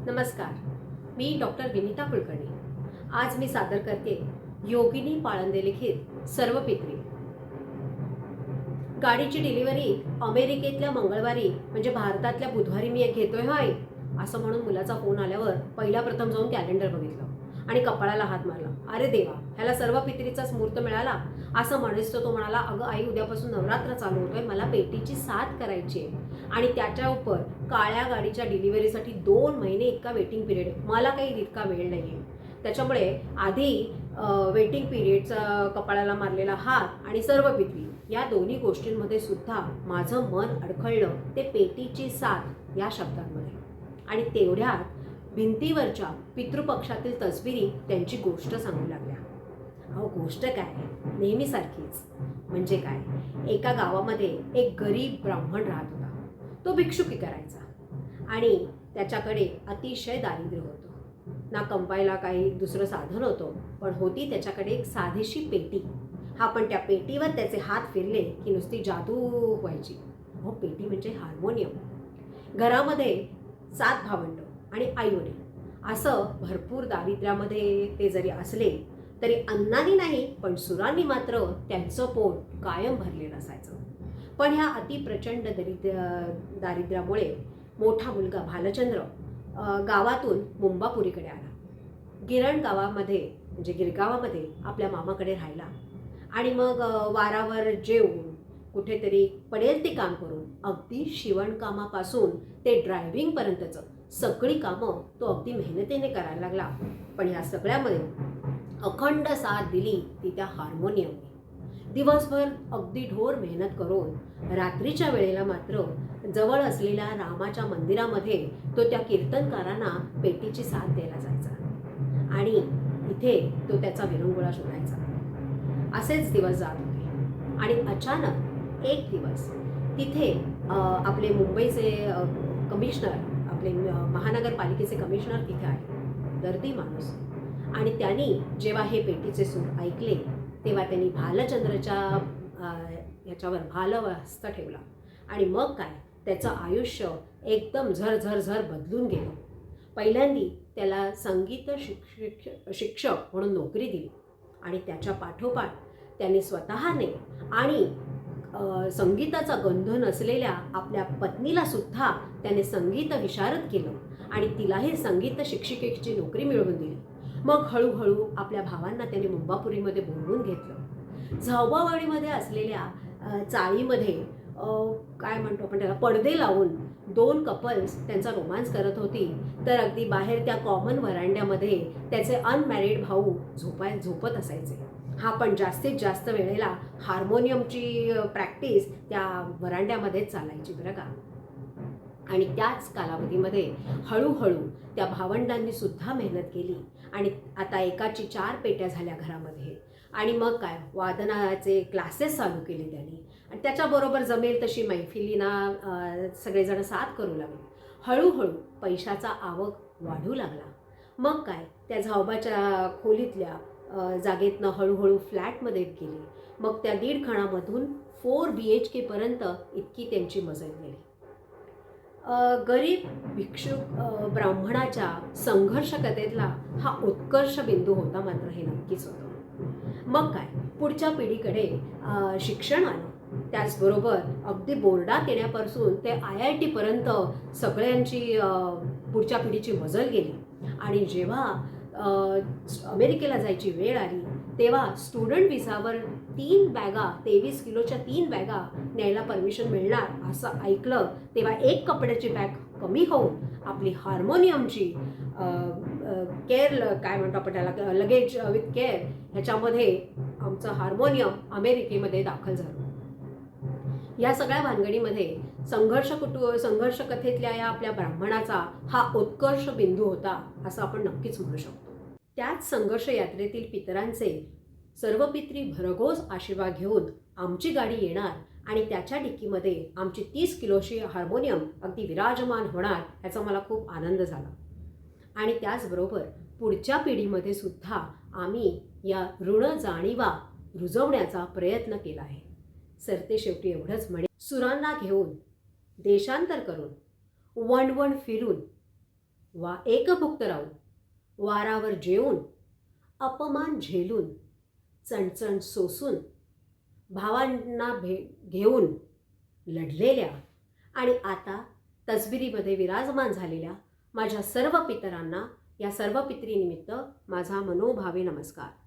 नमस्कार, मी डॉक्टर विनीता कुलकर्णी। आज मी सादर करते योगिनी पाळंदे लिखित सर्वपित्री। गाडीची डिलिव्हरी अमेरिकेतल्या मंगळवारी म्हणजे भारतातल्या बुधवारी मी घेतोय हाय असं म्हणून मुलाचा फोन आल्यावर पहिला प्रथम जाऊन कॅलेंडर बघितलं आणि कपाळाला हात मारला। अरे देवा, ह्याला सर्वपित्रीचाच मुहूर्त मिळाला असं म्हणेस तो म्हणाला, अगं आई, उद्यापासून नवरात्र चालू होतोय, मला पेटीची साथ करायची आहे आणि त्याच्या उपर काळ्या गाडीच्या डिलिव्हरीसाठी 2 महिने इतका वेटिंग पिरियड आहे। मला काही इतका वेळ नाहीये, त्याच्यामुळे आधी वेटिंग पिरियडचा कपाळाला मारलेला हात आणि सर्वपित्री या दोन्ही गोष्टींमध्ये सुद्धा माझं मन अडखळलं ते पेटीची साथ या शब्दांमध्ये। आणि तेवढ्यात भिंतीवरच्या पितृपक्षातील तसबिरी त्यांची गोष्ट सांगू लागल्या। अहो, गोष्ट काय, नेहमीसारखीच। म्हणजे काय, एका गावामध्ये एक गरीब ब्राह्मण राहत होता। तो भिक्षुकी करायचा आणि त्याच्याकडे अतिशय दारिद्र्य होतं। ना कंपायला काही दुसरं साधन होतं, पण होती त्याच्याकडे एक साधीशी पेटी। हा, पण त्या पेटीवर त्याचे हात फिरले की नुसती जादू व्हायची। हो, पेटी म्हणजे हार्मोनियम। घरामध्ये 7 भावंड आणि आई-वडील असं भरपूर दारिद्र्यामध्ये ते जरी असले तरी अन्नानी नाही पण सुरांनी मात्र त्यांचं पोट कायम भरलेलं असायचं। पण ह्या अतिप्रचंड दारिद्र्यामुळे मोठा मुलगा भालचंद्र गावातून मुंबापुरीकडे आला। गिरण गावामध्ये म्हणजे गिरगावामध्ये आपल्या मामाकडे राहिला आणि मग वारावर जेवून कुठेतरी पडेल ते काम करून अगदी शिवणकामापासून ते ड्रायव्हिंगपर्यंतचं सगळी कामं तो अगदी मेहनतीने करायला लागला। पण ह्या सगळ्यामध्ये अखंड साथ दिली ती त्या हार्मोनियमने। दिवसभर अगदी ढोर मेहनत करून रात्रीच्या वेळेला मात्र जवळ असलेल्या रामाच्या मंदिरामध्ये तो त्या कीर्तनकारांना पेटीची साथ द्यायला जायचा आणि इथे तो त्याचा विरंगुळा शोधायचा। असेच दिवस जात होते आणि अचानक एक दिवस तिथे आपले मुंबईचे कमिशनर, आपले महानगरपालिकेचे कमिशनर तिथे आले, दर्दी माणूस। आणि त्यांनी जेव्हा हे पेटीचे सूर ऐकले तेव्हा त्यांनी भालचंद्रच्या ह्याच्यावर भालहस्त ठेवला आणि मग काय, त्याचं आयुष्य एकदम झर बदलून गेलं। पहिल्यांदी त्याला संगीत शिक्षक म्हणून नोकरी दिली आणि त्याच्या पाठोपाठ त्यांनी स्वतःने आणि संगीताचा गंध नसलेल्या आपल्या पत्नीला सुद्धा त्याने संगीत विशारद केलं आणि तिलाही संगीत शिक्षिकेची नोकरी मिळवून दिली। मग हळूहळू आपल्या भावांना त्याने मुंबापुरीमध्ये बोलवून घेतलं। झावबावाडीमध्ये असलेल्या चाळीमध्ये काय म्हणतो आपण त्याला, पडदे लावून 2 कपल्स त्यांचा रोमांस करत होती, तर अगदी बाहेर त्या कॉमन व्हरांड्यामध्ये त्याचे अनमॅरिड भाऊ झोपत असायचे। हा, पण जास्तीत जास्त वेळेला हार्मोनियमची प्रॅक्टिस त्या व्हरांड्यामध्येच चालायची बरं का। आणि त्याच कालावधीमध्ये हळूहळू त्या भावंडांनी सुद्धा मेहनत केली आणि आता एकाची 4 पेट्या झाल्या घरामध्ये। आणि मग काय, वादनाचे क्लासेस चालू केले त्यांनी आणि त्याच्याबरोबर जमेल तशी मैफिलींना सगळेजण साथ करू लागले। हळूहळू पैशाचा आवक वाढू लागला। मग काय, त्या झावबाच्या खोलीतल्या जागेतनं हळूहळू फ्लॅटमध्ये गेले। मग त्या 1.5 खणामधून 4 BHK पर्यंत इतकी त्यांची मजल गेली। गरीब भिक्षुक ब्राह्मणाच्या संघर्ष कथेतला हा उत्कर्ष बिंदू होता, मात्र हे नक्कीच होतं। मग काय, पुढच्या पिढीकडे शिक्षण आलं, त्याचबरोबर अगदी बोर्डात येण्यापासून ते IIT पर्यंत सगळ्यांची पुढच्या पिढीची मजल गेली। आणि जेव्हा अमेरिकेला जायची वेळ आली तेव्हा स्टुडंट विसावर 3 बॅगा, 23 किलोच्या 3 बॅगा न्यायला परमिशन मिळणार असं ऐकलं तेव्हा एक कपड्याची बॅग कमी होऊन आपली हार्मोनियमची केअर, काय म्हणतो आपण त्याला, लगेज विथ केअर, ह्याच्यामध्ये आमचं हार्मोनियम अमेरिकेमध्ये दाखल झालं। या सगळ्या भानगडीमध्ये संघर्ष कथेतल्या या आपल्या ब्राह्मणाचा हा उत्कर्ष बिंदू होता असं आपण नक्कीच म्हणू शकतो। त्याच संघर्ष यात्रेतील पितरांचे सर्वपित्री भरघोस आशीर्वाद घेऊन आमची गाडी येणार आणि त्याच्या डिक्कीमध्ये आमची 30 किलोची हार्मोनियम अगदी विराजमान होणार याचा मला खूप आनंद झाला। आणि त्याचबरोबर पुढच्या पिढीमध्ये सुद्धा आम्ही या ऋण जाणीवा रुजवण्याचा प्रयत्न केला आहे। सरते शेवटी एवढंच म्हणे, सुरांना घेऊन देशांतर करून वणवण फिरून एकभुक्त राहून, वारावर जेवून, अपमान झेलून, चणचण सोसून, भावांना घेऊन लढलेल्या आणि आता तसबिरीमध्ये विराजमान झालेल्या माझ्या सर्व पितरांना, या सर्व पितरीनिमित्त माझा मनोभावे नमस्कार.